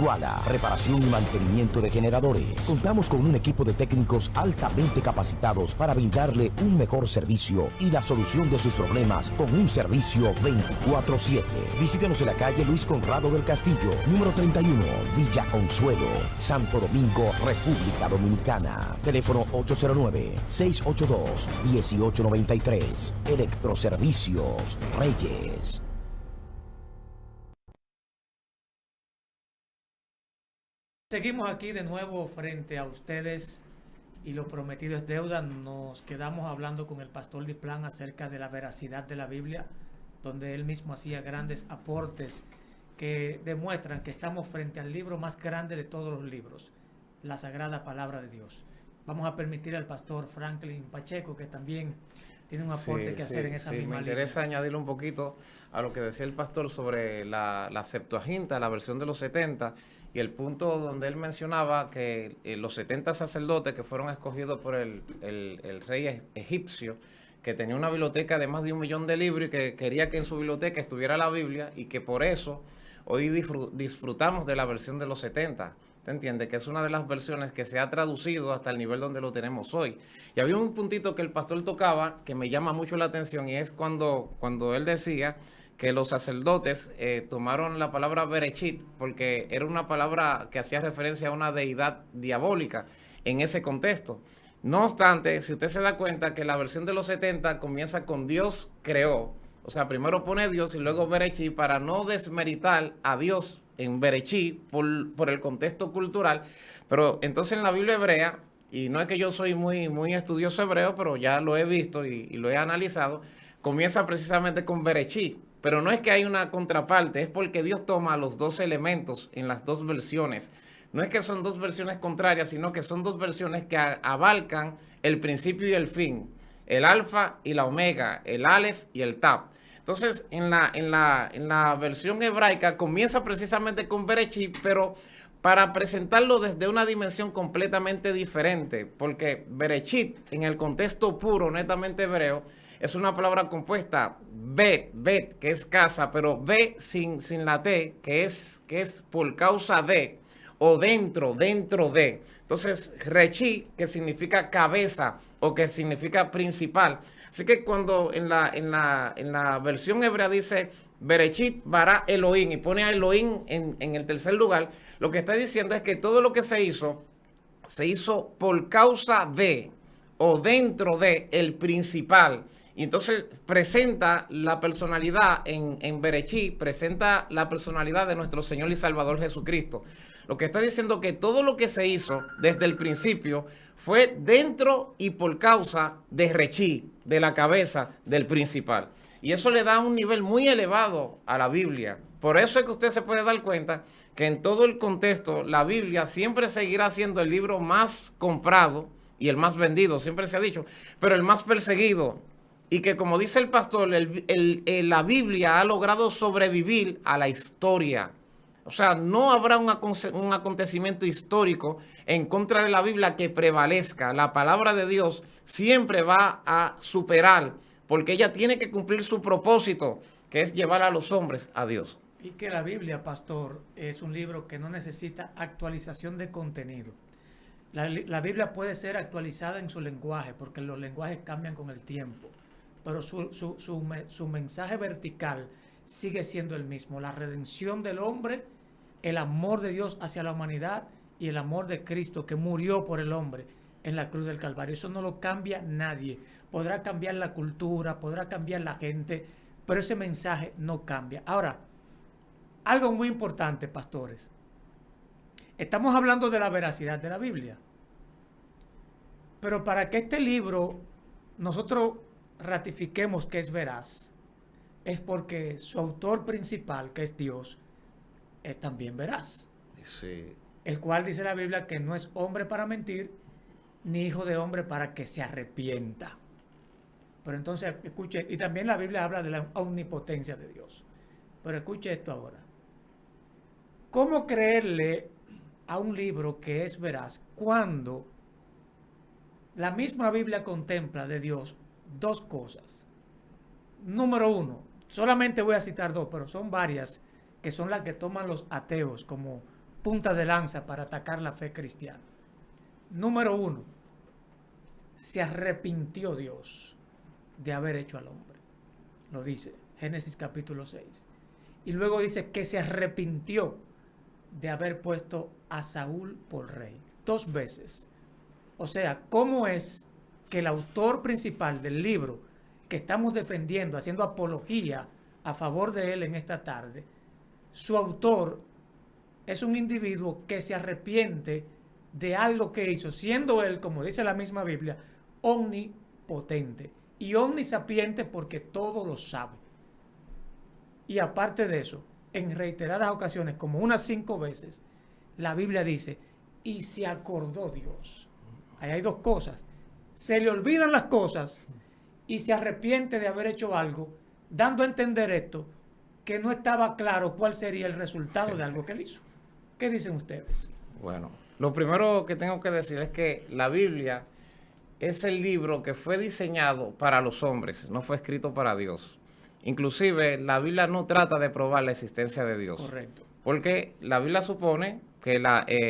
Escuala, reparación y mantenimiento de generadores. Contamos con un equipo de técnicos altamente capacitados para brindarle un mejor servicio y la solución de sus problemas con un servicio 24/7. Visítenos en la calle Luis Conrado del Castillo, número 31, Villa Consuelo, Santo Domingo, República Dominicana. Teléfono 809-682-1893. Electroservicios Reyes. Seguimos aquí de nuevo frente a ustedes y lo prometido es deuda. Nos quedamos hablando con el pastor Diplan acerca de la veracidad de la Biblia, donde él mismo hacía grandes aportes que demuestran que estamos frente al libro más grande de todos los libros, la Sagrada Palabra de Dios. Vamos a permitir al pastor Franklin Pacheco que también tiene un aporte que hacer en esa misma línea. Me interesa añadirle un poquito a lo que decía el pastor sobre la Septuaginta, la versión de los 70, y el punto donde él mencionaba que los 70 sacerdotes que fueron escogidos por el rey egipcio, que tenía una biblioteca de más de 1 millón de libros y que quería que en su biblioteca estuviera la Biblia, y que por eso hoy disfrutamos de la versión de los 70. ¿Te entiendes? Que es una de las versiones que se ha traducido hasta el nivel donde lo tenemos hoy. Y había un puntito que el pastor tocaba que me llama mucho la atención, y es cuando él decía que los sacerdotes tomaron la palabra Berechit porque era una palabra que hacía referencia a una deidad diabólica en ese contexto. No obstante, si usted se da cuenta que la versión de los 70 comienza con Dios creó, o sea, primero pone Dios y luego Berechit para no desmeritar a Dios en Berechit por el contexto cultural. Pero entonces en la Biblia hebrea, y no es que yo soy muy estudioso hebreo, pero ya lo he visto y lo he analizado, comienza precisamente con Berechit. Pero no es que hay una contraparte, es porque Dios toma los dos elementos en las dos versiones. No es que son dos versiones contrarias, sino que son dos versiones que abarcan el principio y el fin, el alfa y la omega, el alef y el taf. Entonces, en la versión hebraica comienza precisamente con Berechit, pero para presentarlo desde una dimensión completamente diferente, porque Berechit, en el contexto puro, netamente hebreo, es una palabra compuesta, bet, que es casa, pero be sin la T, que es por causa de, o dentro de. Entonces, Rechi, que significa cabeza, o que significa principal. Así que cuando en la versión hebrea dice Berechit bara Elohim y pone a Elohim en el tercer lugar, lo que está diciendo es que todo lo que se hizo por causa de o dentro de el principal. Y entonces presenta la personalidad en Berechit, presenta la personalidad de nuestro Señor y Salvador Jesucristo. Lo que está diciendo que todo lo que se hizo desde el principio fue dentro y por causa de Rechi, de la cabeza del principal. Y eso le da un nivel muy elevado a la Biblia. Por eso es que usted se puede dar cuenta que en todo el contexto la Biblia siempre seguirá siendo el libro más comprado y el más vendido, siempre se ha dicho, pero el más perseguido. Y que, como dice el pastor, la Biblia ha logrado sobrevivir a la historia. O sea, no habrá un acontecimiento histórico en contra de la Biblia que prevalezca. La palabra de Dios siempre va a superar, porque ella tiene que cumplir su propósito, que es llevar a los hombres a Dios. Y que la Biblia, pastor, es un libro que no necesita actualización de contenido. La Biblia puede ser actualizada en su lenguaje, porque los lenguajes cambian con el tiempo, pero su mensaje vertical sigue siendo el mismo: la redención del hombre, el amor de Dios hacia la humanidad y el amor de Cristo que murió por el hombre en la cruz del Calvario. Eso no lo cambia nadie. Podrá cambiar la cultura, podrá cambiar la gente, pero ese mensaje no cambia. Ahora, algo muy importante, pastores. Estamos hablando de la veracidad de la Biblia, pero para que este libro nosotros ratifiquemos que es veraz, es porque su autor principal, que es Dios, es también veraz. Sí. El cual dice la Biblia que no es hombre para mentir, ni hijo de hombre para que se arrepienta. Pero entonces, escuche, y también la Biblia habla de la omnipotencia de Dios. Pero escuche esto ahora. ¿Cómo creerle a un libro que es veraz cuando la misma Biblia contempla de Dios dos cosas? Número uno, solamente voy a citar dos, pero son varias, que son las que toman los ateos como punta de lanza para atacar la fe cristiana. Número 1, se arrepintió Dios de haber hecho al hombre. Lo dice Génesis capítulo 6. Y luego dice que se arrepintió de haber puesto a Saúl por rey. 2 veces. O sea, ¿cómo es que el autor principal del libro que estamos defendiendo, haciendo apología a favor de él en esta tarde, su autor es un individuo que se arrepiente de algo que hizo, siendo él, como dice la misma Biblia, omnipotente y omnisapiente porque todo lo sabe? Y aparte de eso, en reiteradas ocasiones, como unas 5 veces, la Biblia dice, y se acordó Dios. Ahí hay 2 cosas. Se le olvidan las cosas y se arrepiente de haber hecho algo, dando a entender esto, que no estaba claro cuál sería el resultado de algo que él hizo. ¿Qué dicen ustedes? Bueno, lo primero que tengo que decir es que la Biblia es el libro que fue diseñado para los hombres, no fue escrito para Dios. Inclusive, la Biblia no trata de probar la existencia de Dios. Correcto. Porque la Biblia supone que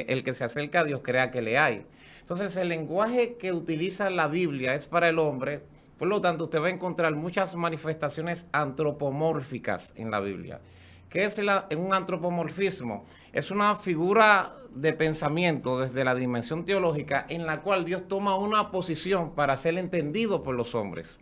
el que se acerca a Dios crea que le hay. Entonces, el lenguaje que utiliza la Biblia es para el hombre. Por lo tanto, usted va a encontrar muchas manifestaciones antropomórficas en la Biblia. ¿Qué es un antropomorfismo? Es una figura de pensamiento desde la dimensión teológica en la cual Dios toma una posición para ser entendido por los hombres.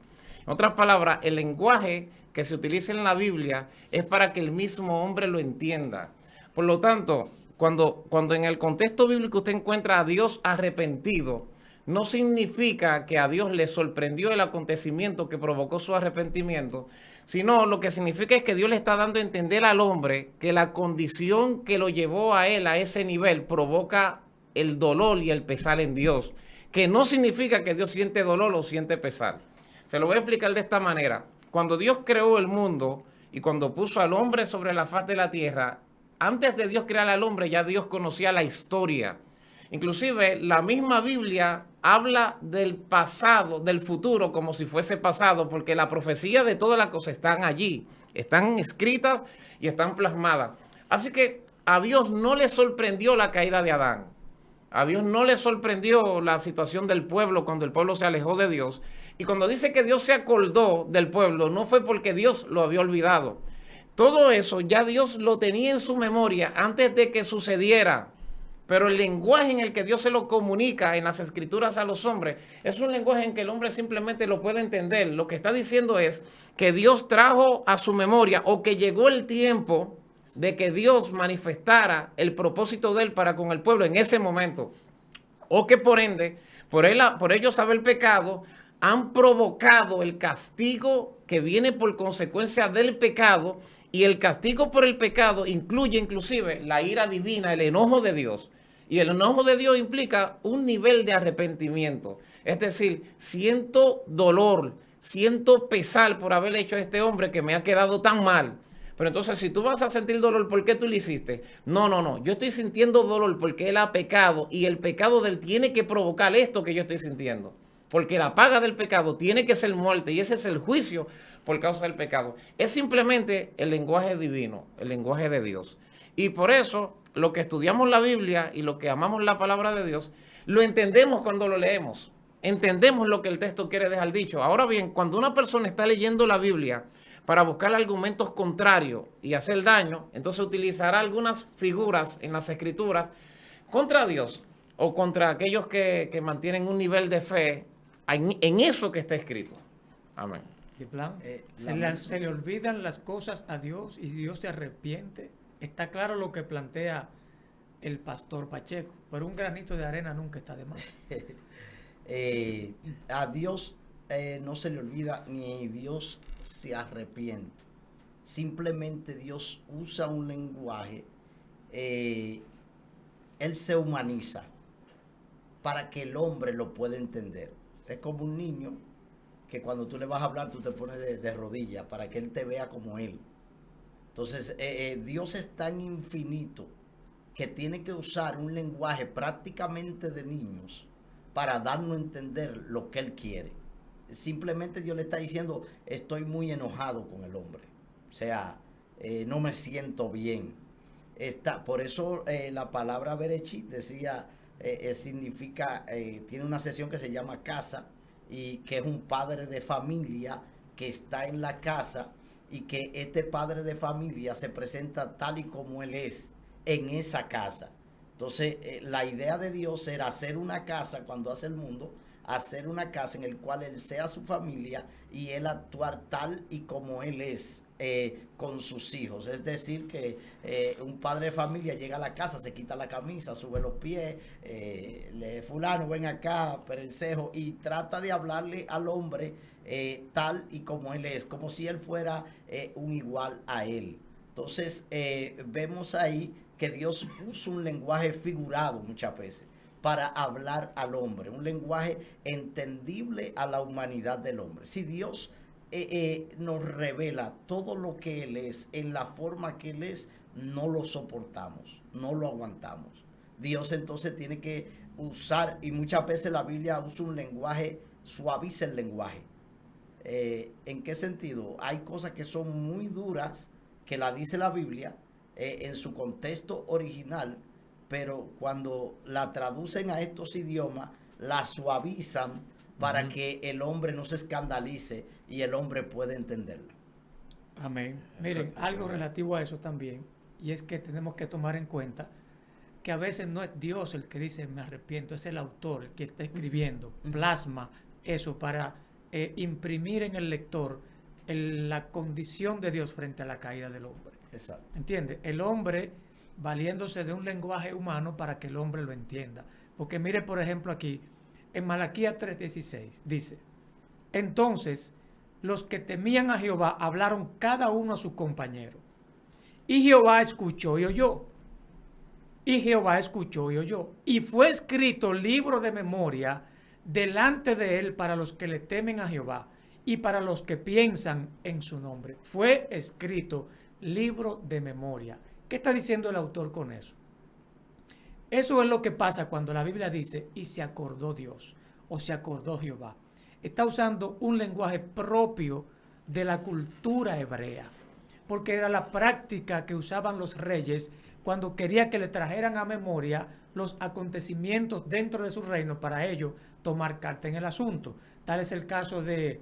En otras palabras, el lenguaje que se utiliza en la Biblia es para que el mismo hombre lo entienda. Por lo tanto, cuando en el contexto bíblico usted encuentra a Dios arrepentido, no significa que a Dios le sorprendió el acontecimiento que provocó su arrepentimiento, sino lo que significa es que Dios le está dando a entender al hombre que la condición que lo llevó a él a ese nivel provoca el dolor y el pesar en Dios, que no significa que Dios siente dolor o siente pesar. Se lo voy a explicar de esta manera. Cuando Dios creó el mundo y cuando puso al hombre sobre la faz de la tierra, antes de Dios crear al hombre ya Dios conocía la historia. Inclusive la misma Biblia habla del pasado, del futuro, como si fuese pasado, porque la profecía de todas las cosas están allí, están escritas y están plasmadas. Así que a Dios no le sorprendió la caída de Adán. A Dios no le sorprendió la situación del pueblo cuando el pueblo se alejó de Dios. Y cuando dice que Dios se acordó del pueblo, no fue porque Dios lo había olvidado. Todo eso ya Dios lo tenía en su memoria antes de que sucediera. Pero el lenguaje en el que Dios se lo comunica en las escrituras a los hombres es un lenguaje en que el hombre simplemente lo puede entender. Lo que está diciendo es que Dios trajo a su memoria o que llegó el tiempo de que Dios manifestara el propósito de él para con el pueblo en ese momento. O que por ende, por ellos haber pecado, han provocado el castigo que viene por consecuencia del pecado. Y el castigo por el pecado incluye inclusive la ira divina, el enojo de Dios. Y el enojo de Dios implica un nivel de arrepentimiento. Es decir, siento dolor, siento pesar por haber hecho a este hombre que me ha quedado tan mal. Pero entonces, si tú vas a sentir dolor, ¿por qué tú lo hiciste? No. Yo estoy sintiendo dolor porque él ha pecado y el pecado de él tiene que provocar esto que yo estoy sintiendo. Porque la paga del pecado tiene que ser muerte y ese es el juicio por causa del pecado. Es simplemente el lenguaje divino, el lenguaje de Dios. Y por eso, lo que estudiamos la Biblia y lo que amamos la palabra de Dios, lo entendemos cuando lo leemos. Entendemos lo que el texto quiere dejar dicho. Ahora bien, cuando una persona está leyendo la Biblia para buscar argumentos contrarios y hacer daño, entonces utilizará algunas figuras en las Escrituras contra Dios o contra aquellos que mantienen un nivel de fe en eso que está escrito. Amén. Se le olvidan las cosas a Dios y Dios se arrepiente. Está claro lo que plantea el pastor Pacheco, pero un granito de arena nunca está de más. A Dios no se le olvida ni Dios se arrepiente. Simplemente Dios usa un lenguaje, Él se humaniza para que el hombre lo pueda entender. Es como un niño que cuando tú le vas a hablar tú te pones de rodillas para que él te vea como él. Entonces Dios es tan infinito que tiene que usar un lenguaje prácticamente de niños para darnos a entender lo que él quiere. Simplemente Dios le está diciendo, estoy muy enojado con el hombre. O sea, no me siento bien. Por eso la palabra Bereshit decía, significa, tiene una sección que se llama casa, y que es un padre de familia que está en la casa, y que este padre de familia se presenta tal y como él es en esa casa. Entonces, la idea de Dios era hacer una casa cuando hace el mundo, hacer una casa en el cual él sea su familia y él actuar tal y como él es con sus hijos. Es decir, que un padre de familia llega a la casa, se quita la camisa, sube los pies, fulano, ven acá, perencejo, y trata de hablarle al hombre tal y como él es, como si él fuera un igual a él. Entonces, vemos ahí que Dios usa un lenguaje figurado muchas veces para hablar al hombre, un lenguaje entendible a la humanidad del hombre. Si Dios nos revela todo lo que Él es, en la forma que Él es, no lo soportamos, no lo aguantamos. Dios entonces tiene que usar, y muchas veces la Biblia usa un lenguaje, suaviza el lenguaje. ¿En qué sentido? Hay cosas que son muy duras, que la dice la Biblia, en su contexto original, pero cuando la traducen a estos idiomas, la suavizan para que el hombre no se escandalice y el hombre pueda entenderlo. Amén. Miren, algo relativo a eso también, y es que tenemos que tomar en cuenta que a veces no es Dios el que dice me arrepiento, es el autor el que está escribiendo, plasma eso para imprimir en el lector la condición de Dios frente a la caída del hombre. Exacto. ¿Entiende? El hombre valiéndose de un lenguaje humano para que el hombre lo entienda. Porque mire, por ejemplo, aquí, en Malaquías 3:16, dice, entonces los que temían a Jehová hablaron cada uno a su compañero. Y Jehová escuchó y oyó. Y Jehová escuchó y oyó. Y fue escrito libro de memoria delante de él para los que le temen a Jehová y para los que piensan en su nombre. Fue escrito libro de memoria. ¿Qué está diciendo el autor con eso? Eso es lo que pasa cuando la Biblia dice y se acordó Dios o se acordó Jehová. Está usando un lenguaje propio de la cultura hebrea, porque era la práctica que usaban los reyes cuando quería que le trajeran a memoria los acontecimientos dentro de su reino para ellos tomar carta en el asunto. Tal es el caso de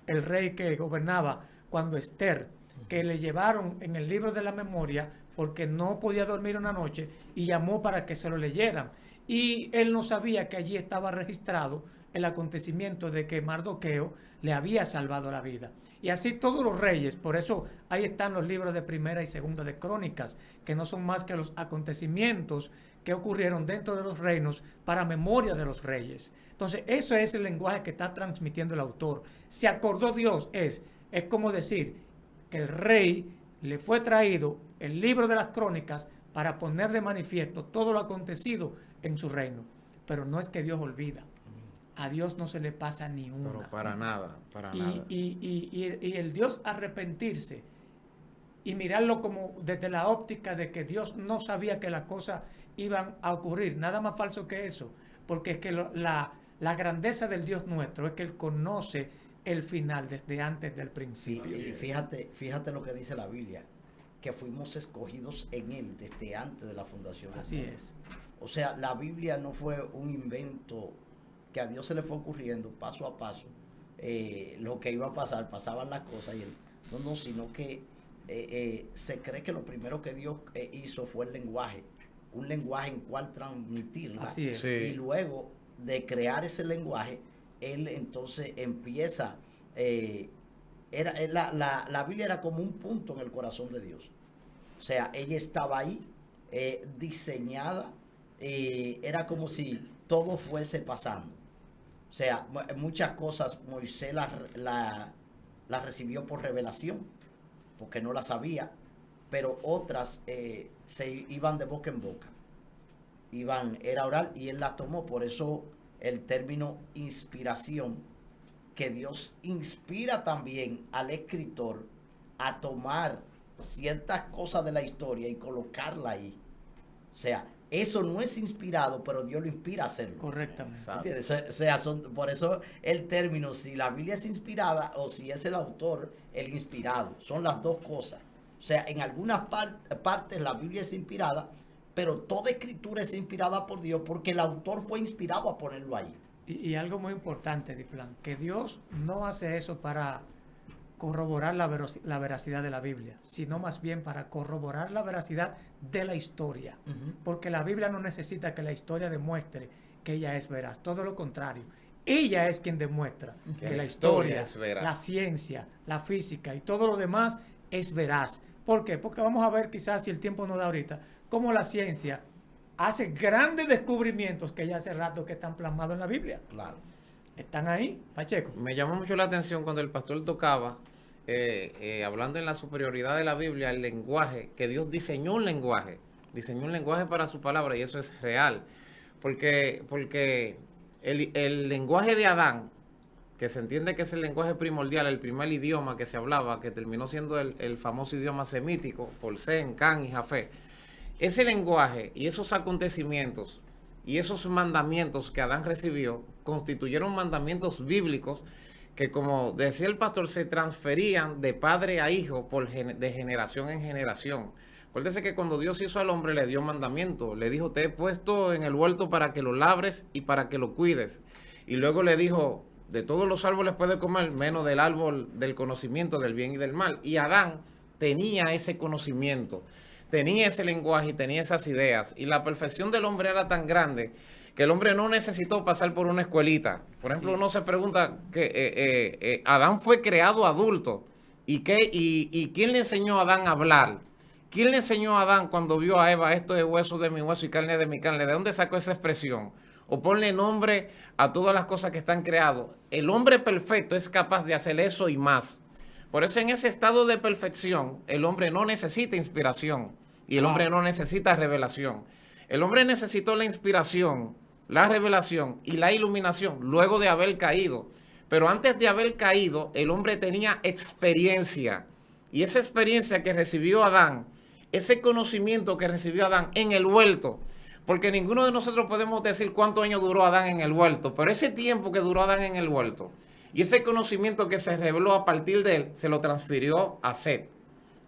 el rey que gobernaba cuando Esther, que le llevaron en el libro de la memoria porque no podía dormir una noche y llamó para que se lo leyeran. Y él no sabía que allí estaba registrado el acontecimiento de que Mardoqueo le había salvado la vida. Y así todos los reyes, por eso ahí están los libros de Primera y Segunda de Crónicas, que no son más que los acontecimientos que ocurrieron dentro de los reinos para memoria de los reyes. Entonces, eso es el lenguaje que está transmitiendo el autor. Se acordó Dios, es como decir que el rey le fue traído el libro de las crónicas para poner de manifiesto todo lo acontecido en su reino. Pero no es que Dios olvida. A Dios no se le pasa ni una. Pero para nada, para y, nada. Y el Dios arrepentirse y mirarlo como desde la óptica de que Dios no sabía que las cosas iban a ocurrir. Nada más falso que eso. Porque es que la grandeza del Dios nuestro es que Él conoce el final desde antes del principio. Y fíjate lo que dice la Biblia, que fuimos escogidos en Él desde antes de la fundación del Así mundo. es. O sea, la Biblia no fue un invento que a Dios se le fue ocurriendo paso a paso lo que iba a pasar, pasaban las cosas y él, no, sino que se cree que lo primero que Dios hizo fue el lenguaje, un lenguaje en cual transmitirla. Así es. Sí. Y luego de crear ese lenguaje, él entonces empieza, la Biblia era como un punto en el corazón de Dios. O sea, ella estaba ahí, diseñada, era como si todo fuese pasando. O sea, muchas cosas Moisés las recibió por revelación, porque no las sabía, pero otras se iban de boca en boca. Era oral y él las tomó. Por eso el término inspiración, que Dios inspira también al escritor a tomar ciertas cosas de la historia y colocarla ahí. O sea, eso no es inspirado, pero Dios lo inspira a hacerlo. Correctamente. ¿Entiendes? O sea, por eso el término, si la Biblia es inspirada o si es el autor el inspirado, son las dos cosas. O sea, en algunas partes la Biblia es inspirada, pero toda escritura es inspirada por Dios porque el autor fue inspirado a ponerlo ahí. Y algo muy importante, Diplan, que Dios no hace eso para corroborar la veracidad de la Biblia, sino más bien para corroborar la veracidad de la historia. Porque la Biblia no necesita que la historia demuestre que ella es veraz, todo lo contrario. Ella es quien demuestra que la historia, es veraz. la ciencia, la física y todo lo demás es veraz. ¿Por qué? Porque vamos a ver, quizás si el tiempo nos da ahorita, cómo la ciencia hace grandes descubrimientos que ya hace rato que están plasmados en la Biblia. Claro. Están ahí, Pacheco. Me llamó mucho la atención cuando el pastor tocaba, hablando en la superioridad de la Biblia, el lenguaje, que Dios diseñó un lenguaje para su palabra, y eso es real. Porque el lenguaje de Adán, que se entiende que es el lenguaje primordial, el primer idioma que se hablaba, que terminó siendo el famoso idioma semítico, por Sem, Cam y Jafé, ese lenguaje y esos acontecimientos y esos mandamientos que Adán recibió constituyeron mandamientos bíblicos que, como decía el pastor, se transferían de padre a hijo de generación en generación. Acuérdese que cuando Dios hizo al hombre le dio mandamiento, le dijo: te he puesto en el huerto para que lo labres y para que lo cuides. Y luego le dijo: de todos los árboles puedes comer, menos del árbol del conocimiento del bien y del mal. Y Adán tenía ese conocimiento, tenía ese lenguaje y tenía esas ideas. Y la perfección del hombre era tan grande que el hombre no necesitó pasar por una escuelita. Por ejemplo, uno se pregunta que Adán fue creado adulto. ¿Y quién le enseñó a Adán a hablar? ¿Quién le enseñó a Adán cuando vio a Eva: esto es hueso de mi hueso y carne de mi carne? ¿De dónde sacó esa expresión? O ponle nombre a todas las cosas que están creadas. El hombre perfecto es capaz de hacer eso y más. Por eso, en ese estado de perfección, el hombre no necesita inspiración y el hombre no necesita revelación. El hombre necesitó la inspiración, la revelación y la iluminación luego de haber caído. Pero antes de haber caído, el hombre tenía experiencia. Y esa experiencia que recibió Adán, ese conocimiento que recibió Adán en el huerto, porque ninguno de nosotros podemos decir cuántos años duró Adán en el huerto, pero ese tiempo que duró Adán en el huerto y ese conocimiento que se reveló a partir de él, se lo transfirió a Set.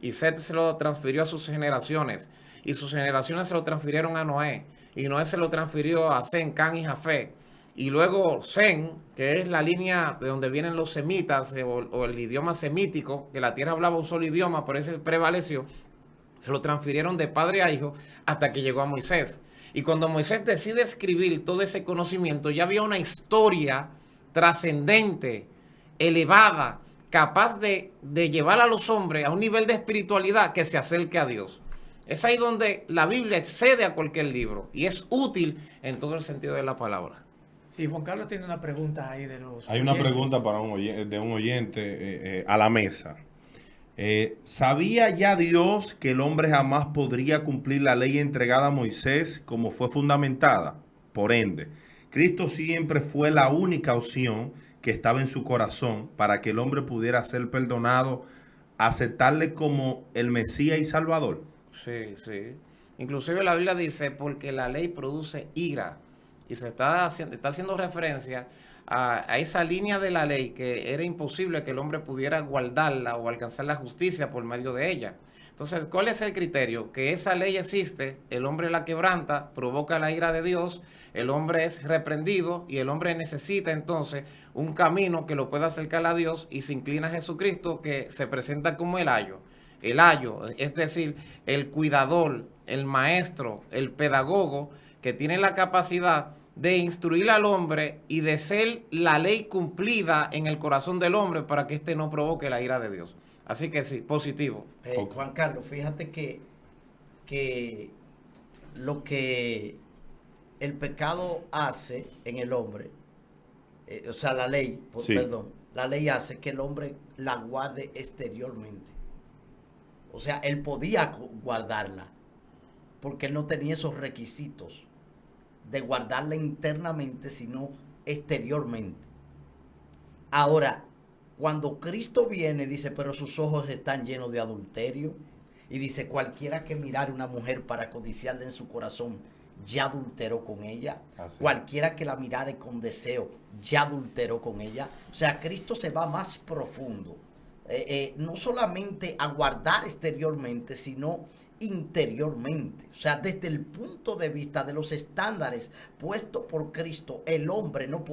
Y Set se lo transfirió a sus generaciones. Y sus generaciones se lo transfirieron a Noé. Y Noé se lo transfirió a Sem, Cam y Jafé. Y luego Sem, que es la línea de donde vienen los semitas, o el idioma semítico, que la tierra hablaba un solo idioma, por eso prevaleció, se lo transfirieron de padre a hijo hasta que llegó a Moisés. Y cuando Moisés decide escribir todo ese conocimiento, ya había una historia trascendente, elevada, capaz de llevar a los hombres a un nivel de espiritualidad que se acerque a Dios. Es ahí donde la Biblia excede a cualquier libro y es útil en todo el sentido de la palabra. Sí, Juan Carlos tiene una pregunta ahí de los Hay oyentes. una pregunta para un oyente a la mesa. ¿Sabía ya Dios que el hombre jamás podría cumplir la ley entregada a Moisés como fue fundamentada? Por ende, Cristo siempre fue la única opción que estaba en su corazón para que el hombre pudiera ser perdonado, aceptarle como el Mesías y Salvador. Sí, sí. Inclusive la Biblia dice: porque la ley produce ira. Y se está haciendo referencia a esa línea de la ley que era imposible que el hombre pudiera guardarla o alcanzar la justicia por medio de ella. Entonces, ¿cuál es el criterio? Que esa ley existe, el hombre la quebranta, provoca la ira de Dios, el hombre es reprendido y el hombre necesita entonces un camino que lo pueda acercar a Dios y se inclina a Jesucristo, que se presenta como el ayo. El ayo, es decir, el cuidador, el maestro, el pedagogo, que tiene la capacidad de instruir al hombre y de ser la ley cumplida en el corazón del hombre para que éste no provoque la ira de Dios. Así que sí, positivo. Juan Carlos, fíjate que lo que el pecado hace en el hombre, o sea, la ley, Sí. perdón, la ley hace que el hombre la guarde exteriormente. O sea, él podía guardarla, porque él no tenía esos requisitos de guardarla internamente, sino exteriormente. Ahora, cuando Cristo viene, dice: pero sus ojos están llenos de adulterio. Y dice: cualquiera que mirare a una mujer para codiciarla en su corazón, ya adulteró con ella. Así. Cualquiera que la mirare con deseo, ya adulteró con ella. O sea, Cristo se va más profundo no solamente a guardar exteriormente, sino interiormente. O sea, desde el punto de vista de los estándares puestos por Cristo, el hombre no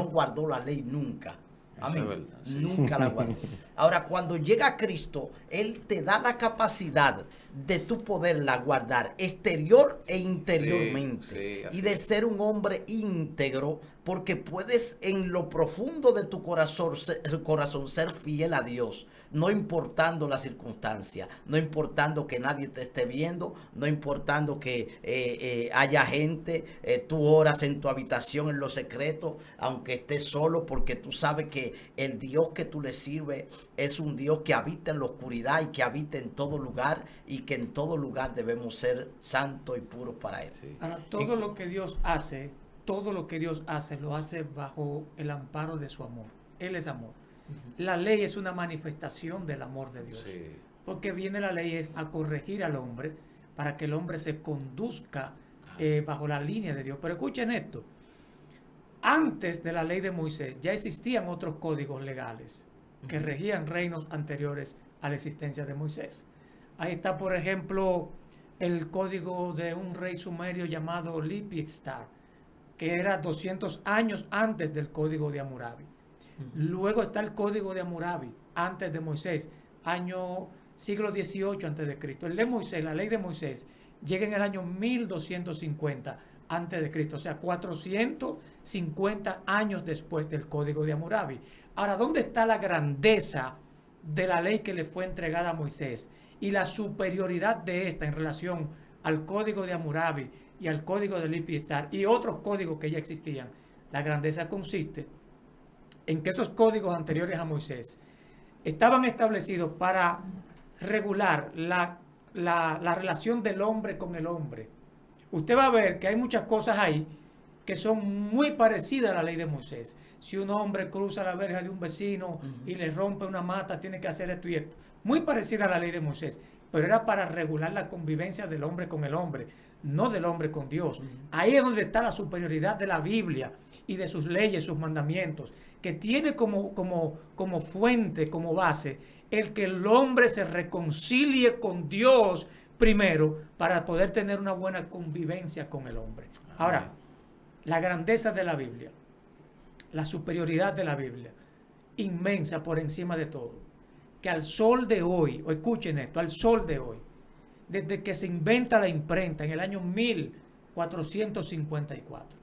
guardó la ley nunca. Amén. Eso es verdad, sí. Nunca la guardó. Ahora, cuando llega Cristo, Él te da la capacidad de tú poderla guardar exterior e interiormente. Sí, así y de es. ser un hombre íntegro, porque puedes en lo profundo de tu corazón ser fiel a Dios, no importando la circunstancia, no importando que nadie te esté viendo, no importando que haya gente, tú oras en tu habitación en lo secreto, aunque estés solo, porque tú sabes que el Dios que tú le sirves es un Dios que habita en la oscuridad y que habita en todo lugar, y que en todo lugar debemos ser santos y puros para Él. Sí. Ahora, todo lo que Dios hace, lo hace bajo el amparo de su amor. Él es amor. La ley es una manifestación del amor de Dios. Sí. Porque viene la ley es a corregir al hombre para que el hombre se conduzca bajo la línea de Dios. Pero escuchen esto. Antes de la ley de Moisés ya existían otros códigos legales que regían reinos anteriores a la existencia de Moisés. Ahí está, por ejemplo, el código de un rey sumerio llamado Lipidstar, que era 200 años antes del código de Hammurabi. Luego está el código de Hammurabi, antes de Moisés, siglo XVIII antes de Cristo. El de Moisés, la ley de Moisés, llega en el año 1250 antes de Cristo, o sea, 450 años después del código de Hammurabi. Ahora, ¿dónde está la grandeza de la ley que le fue entregada a Moisés y la superioridad de esta en relación al código de Hammurabi y al código de Lipidstar y otros códigos que ya existían? La grandeza consiste en que esos códigos anteriores a Moisés estaban establecidos para regular la relación del hombre con el hombre. Usted va a ver que hay muchas cosas ahí que son muy parecidas a la ley de Moisés. Si un hombre cruza la verja de un vecino y le rompe una mata, tiene que hacer esto y esto. Muy parecida a la ley de Moisés, pero era para regular la convivencia del hombre con el hombre, no del hombre con Dios. Ahí es donde está la superioridad de la Biblia y de sus leyes, sus mandamientos, que tiene como fuente, como base, el que el hombre se reconcilie con Dios primero para poder tener una buena convivencia con el hombre. Ahora, la grandeza de la Biblia, la superioridad de la Biblia, inmensa por encima de todo, que al sol de hoy, o escuchen esto, al sol de hoy, desde que se inventa la imprenta en el año 1454,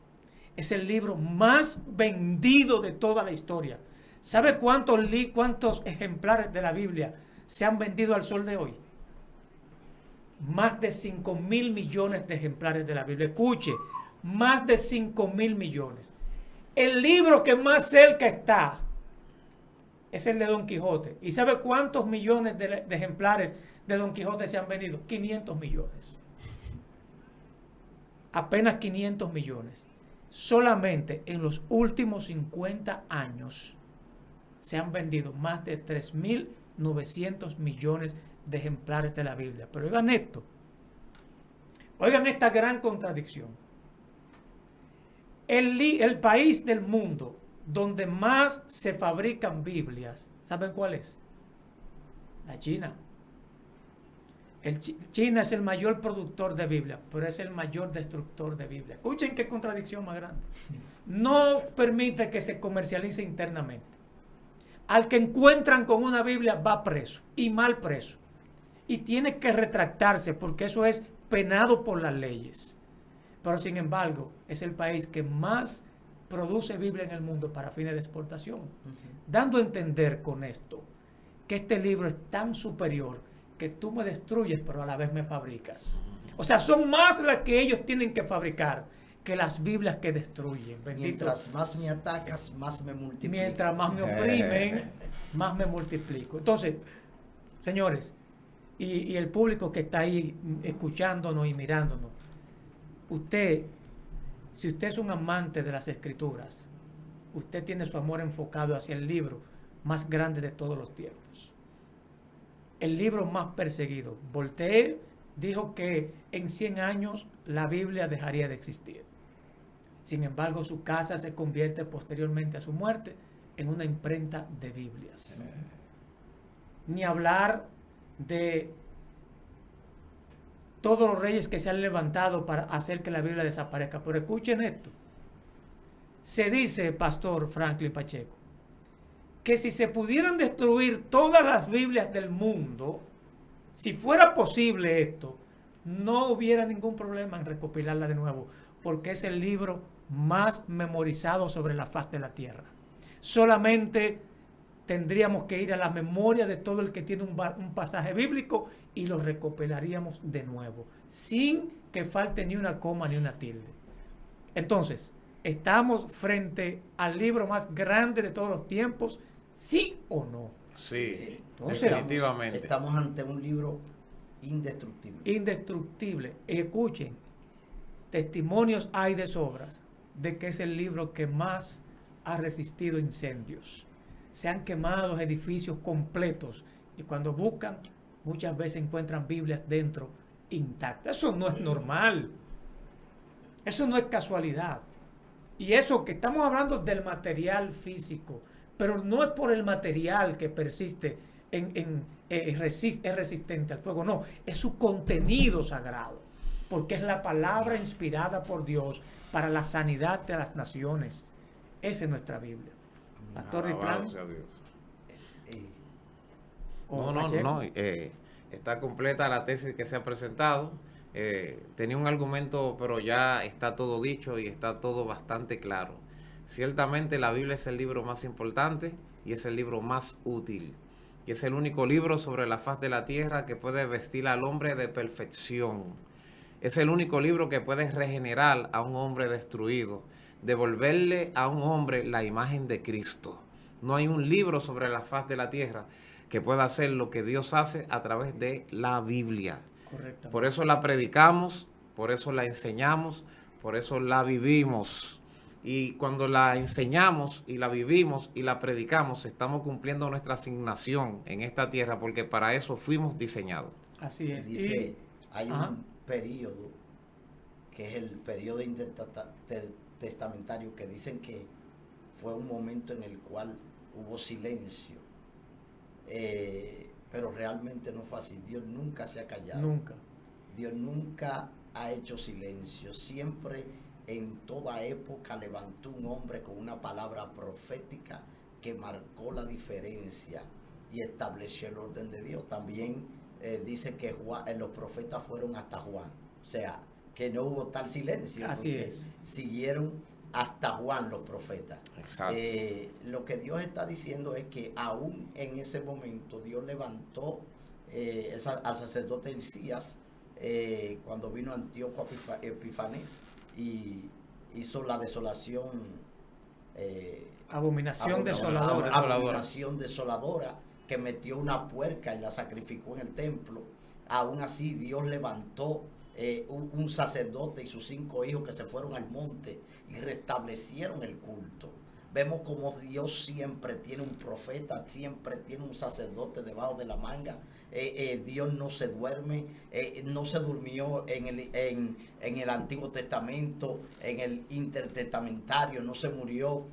es el libro más vendido de toda la historia. ¿Sabe cuántos ejemplares de la Biblia se han vendido al sol de hoy? Más de 5.000 millones de ejemplares de la Biblia. Escuche, más de 5.000 millones. El libro que más cerca está es el de Don Quijote. ¿Y sabe cuántos millones de ejemplares de Don Quijote se han vendido? 500 millones. Apenas 500 millones. Solamente en los últimos 50 años se han vendido más de 3.900 millones de ejemplares de la Biblia. Pero oigan esto. Oigan esta gran contradicción. El país del mundo donde más se fabrican Biblias, ¿saben cuál es? La China. China es el mayor productor de Biblia, pero es el mayor destructor de Biblia. Escuchen qué contradicción más grande. No permite que se comercialice internamente. Al que encuentran con una Biblia va preso, y mal preso. Y tiene que retractarse porque eso es penado por las leyes. Pero sin embargo, es el país que más produce Biblia en el mundo para fines de exportación. Dando a entender con esto que este libro es tan superior que tú me destruyes, pero a la vez me fabricas. O sea, son más las que ellos tienen que fabricar que las Biblias que destruyen. Bendito. Mientras más me atacas, más me multiplico. Mientras más me oprimen, más me multiplico. Entonces, señores, y el público que está ahí escuchándonos y mirándonos, si usted es un amante de las Escrituras, usted tiene su amor enfocado hacia el libro más grande de todos los tiempos. El libro más perseguido. Voltaire dijo que en 100 años la Biblia dejaría de existir. Sin embargo, su casa se convierte posteriormente a su muerte en una imprenta de Biblias. ni hablar de todos los reyes que se han levantado para hacer que la Biblia desaparezca. Pero escuchen esto. Se dice, Pastor Franklin Pacheco, que si se pudieran destruir todas las Biblias del mundo, si fuera posible esto, no hubiera ningún problema en recopilarla de nuevo, porque es el libro más memorizado sobre la faz de la tierra. Solamente tendríamos que ir a la memoria de todo el que tiene un pasaje bíblico y lo recopilaríamos de nuevo, sin que falte ni una coma ni una tilde. Entonces, ¿estamos frente al libro más grande de todos los tiempos? ¿Sí o no? Sí, Entonces, definitivamente. Estamos ante un libro indestructible. Indestructible. Escuchen, testimonios hay de sobras de que es el libro que más ha resistido incendios. Se han quemado edificios completos y cuando buscan, muchas veces encuentran Biblias dentro intactas. Eso no es normal. Eso no es casualidad. Y eso que estamos hablando del material físico, pero no es por el material que persiste, es resistente al fuego, no, es su contenido sagrado, porque es la palabra inspirada por Dios para la sanidad de las naciones. Esa es nuestra Biblia. Pastor Riplan. Alabado sea Dios. o No, Pacheco. está completa la tesis que se ha presentado. Tenía un argumento, pero ya está todo dicho y está todo bastante claro. Ciertamente la Biblia es el libro más importante y es el libro más útil. Y es el único libro sobre la faz de la tierra que puede vestir al hombre de perfección. Es el único libro que puede regenerar a un hombre destruido, devolverle a un hombre la imagen de Cristo. No hay un libro sobre la faz de la tierra que pueda hacer lo que Dios hace a través de la Biblia. Correcto. Por eso la predicamos, por eso la enseñamos, por eso la vivimos. Y cuando la enseñamos y la vivimos y la predicamos, estamos cumpliendo nuestra asignación en esta tierra, porque para eso fuimos diseñados. Así es. Dice, hay Ajá. un periodo, que es el periodo intertestamentario, que dicen que fue un momento en el cual hubo silencio. Pero realmente no fue así. Dios nunca se ha callado. Nunca. Dios nunca ha hecho silencio. Siempre, en toda época, levantó un hombre con una palabra profética que marcó la diferencia y estableció el orden de Dios. También dice que los profetas fueron hasta Juan. O sea, que no hubo tal silencio. Así porque es. siguieron hasta Juan los profetas. Exacto. Lo que Dios está diciendo es que aún en ese momento Dios levantó al sacerdote Elías cuando vino Antíoco Epifanes y hizo la desolación. Abominación desoladora. Abominación desoladora, que metió una puerca y la sacrificó en el templo. Aún así Dios levantó un sacerdote y sus 5 hijos que se fueron al monte y restablecieron el culto. Vemos como Dios siempre tiene un profeta, siempre tiene un sacerdote debajo de la manga. Dios no se duerme, no se durmió en el Antiguo Testamento, en el Intertestamentario, no se durmió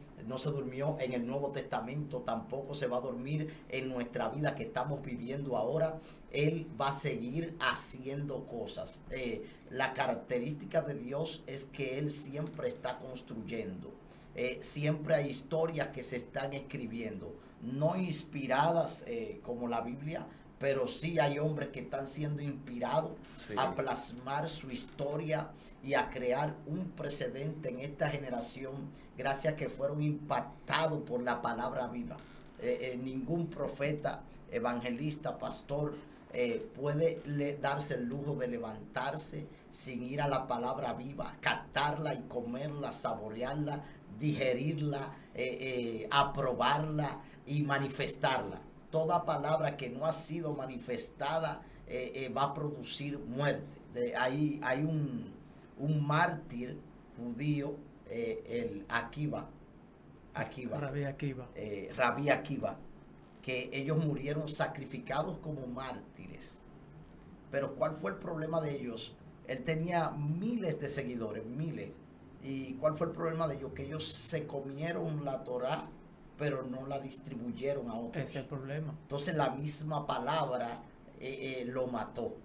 en el Nuevo Testamento, tampoco se va a dormir en nuestra vida que estamos viviendo ahora. Él va a seguir haciendo cosas. La característica de Dios es que Él siempre está construyendo. Siempre hay historias que se están escribiendo, no inspiradas como la Biblia, pero sí hay hombres que están siendo inspirados a plasmar su historia y a crear un precedente en esta generación, gracias a que fueron impactados por la palabra viva. Ningún profeta, evangelista, pastor puede darse el lujo de levantarse sin ir a la palabra viva, captarla y comerla, saborearla, digerirla, aprobarla y manifestarla. Toda palabra que no ha sido manifestada va a producir muerte. Hay un mártir judío, el Rabí Akiva, que ellos murieron sacrificados como mártires. Pero ¿cuál fue el problema de ellos? Él tenía miles de seguidores, miles. ¿Y cuál fue el problema de ellos? Que ellos se comieron la Torá, pero no la distribuyeron a otros. Ese es el problema. Entonces la misma palabra lo mató.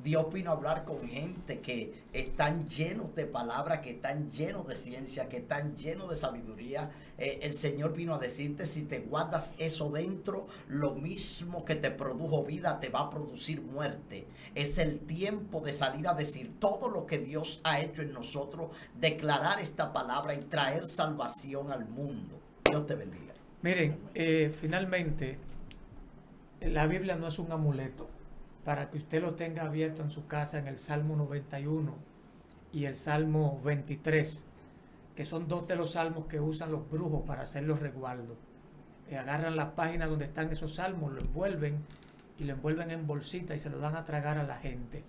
Dios vino a hablar con gente que están llenos de palabras, que están llenos de ciencia, que están llenos de sabiduría. El Señor vino a decirte, si te guardas eso dentro, lo mismo que te produjo vida te va a producir muerte. Es el tiempo de salir a decir todo lo que Dios ha hecho en nosotros, declarar esta palabra y traer salvación al mundo. Dios te bendiga. Miren, finalmente, la Biblia no es un amuleto para que usted lo tenga abierto en su casa en el Salmo 91 y el Salmo 23, que son dos de los salmos que usan los brujos para hacer los resguardos. Agarran la página donde están esos salmos, lo envuelven y lo envuelven en bolsita y se lo dan a tragar a la gente.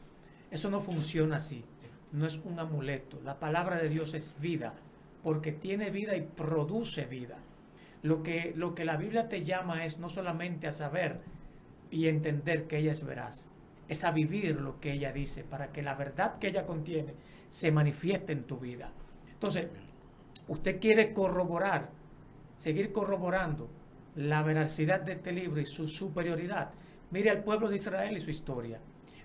Eso no funciona así, no es un amuleto. La palabra de Dios es vida, porque tiene vida y produce vida. Lo que la Biblia te llama es no solamente a saber y entender que ella es veraz, es a vivir lo que ella dice para que la verdad que ella contiene se manifieste en tu vida. Entonces, usted quiere corroborar, seguir corroborando la veracidad de este libro y su superioridad. Mire al pueblo de Israel y su historia.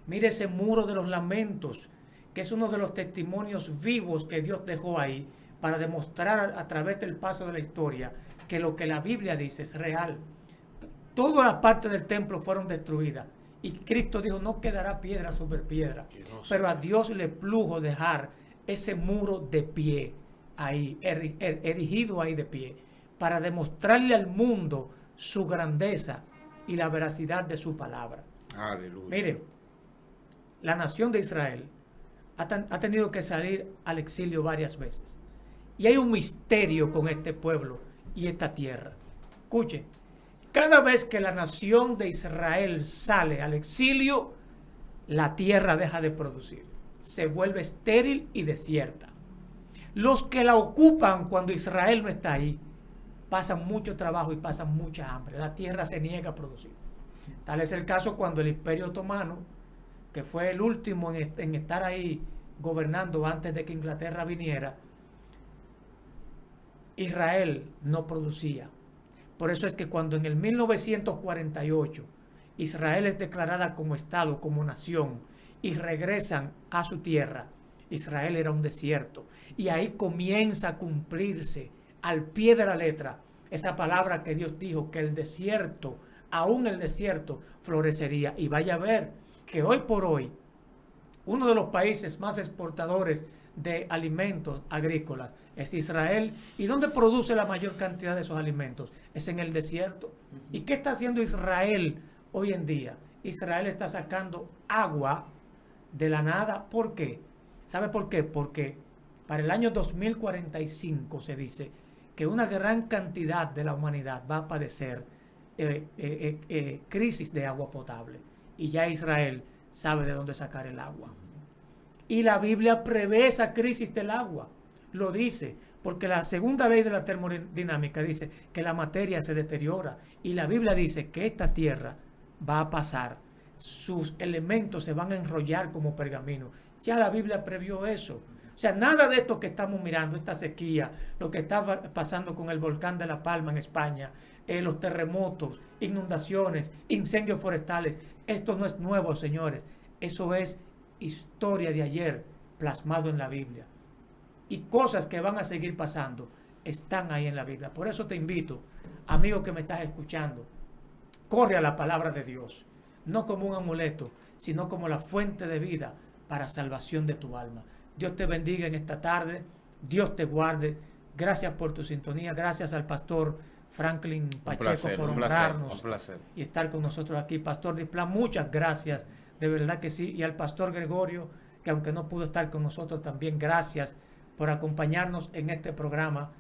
Mire ese muro de los lamentos, que es uno de los testimonios vivos que Dios dejó ahí para demostrar a través del paso de la historia que lo que la Biblia dice es real. Todas las partes del templo fueron destruidas y Cristo dijo, no quedará piedra sobre piedra. Pero a Dios le plugo dejar ese muro de pie ahí, erigido ahí de pie, para demostrarle al mundo su grandeza y la veracidad de su palabra. Aleluya. Mire, la nación de Israel ha tenido que salir al exilio varias veces. Y hay un misterio con este pueblo y esta tierra. Escuche, cada vez que la nación de Israel sale al exilio, la tierra deja de producir. Se vuelve estéril y desierta. Los que la ocupan cuando Israel no está ahí, pasan mucho trabajo y pasan mucha hambre. La tierra se niega a producir. Tal es el caso cuando el Imperio Otomano, que fue el último en estar ahí gobernando antes de que Inglaterra viniera, Israel no producía. Por eso es que cuando en el 1948 Israel es declarada como Estado, como nación, y regresan a su tierra, Israel era un desierto. Y ahí comienza a cumplirse al pie de la letra esa palabra que Dios dijo, que el desierto, aún el desierto, florecería. Y vaya a ver que hoy por hoy, uno de los países más exportadores de alimentos agrícolas es Israel. ¿Y dónde produce la mayor cantidad de esos alimentos? Es en el desierto. ¿Y qué está haciendo Israel hoy en día? Israel está sacando agua de la nada. ¿Por qué? ¿Sabe por qué? Porque para el año 2045 se dice que una gran cantidad de la humanidad va a padecer crisis de agua potable. Y ya Israel sabe de dónde sacar el agua. Y la Biblia prevé esa crisis del agua. Lo dice, porque la segunda ley de la termodinámica dice que la materia se deteriora. Y la Biblia dice que esta tierra va a pasar. Sus elementos se van a enrollar como pergamino. Ya la Biblia previó eso. O sea, nada de esto que estamos mirando, esta sequía, lo que está pasando con el volcán de La Palma en España, los terremotos, inundaciones, incendios forestales, esto no es nuevo, señores. Eso es historia de ayer plasmado en la Biblia. Y cosas que van a seguir pasando están ahí en la Biblia. Por eso te invito, amigo que me estás escuchando, corre a la palabra de Dios, no como un amuleto, sino como la fuente de vida para salvación de tu alma. Dios te bendiga en esta tarde, Dios te guarde. Gracias por tu sintonía, gracias al pastor Franklin Pacheco por honrarnos y estar con nosotros aquí. Pastor Displan, muchas gracias, de verdad que sí. Y al pastor Gregorio, que aunque no pudo estar con nosotros, también gracias por acompañarnos en este programa.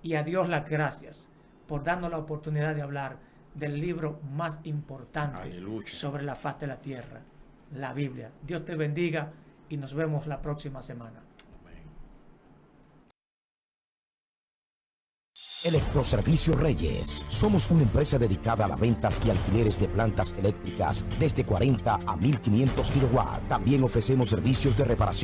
Y a Dios las gracias por darnos la oportunidad de hablar del libro más importante Aleluya. Sobre la faz de la tierra, la Biblia. Dios te bendiga y nos vemos la próxima semana. Electroservicios Reyes. Somos una empresa dedicada a las ventas y alquileres de plantas eléctricas desde 40 a 1500 kilowatts. También ofrecemos servicios de reparación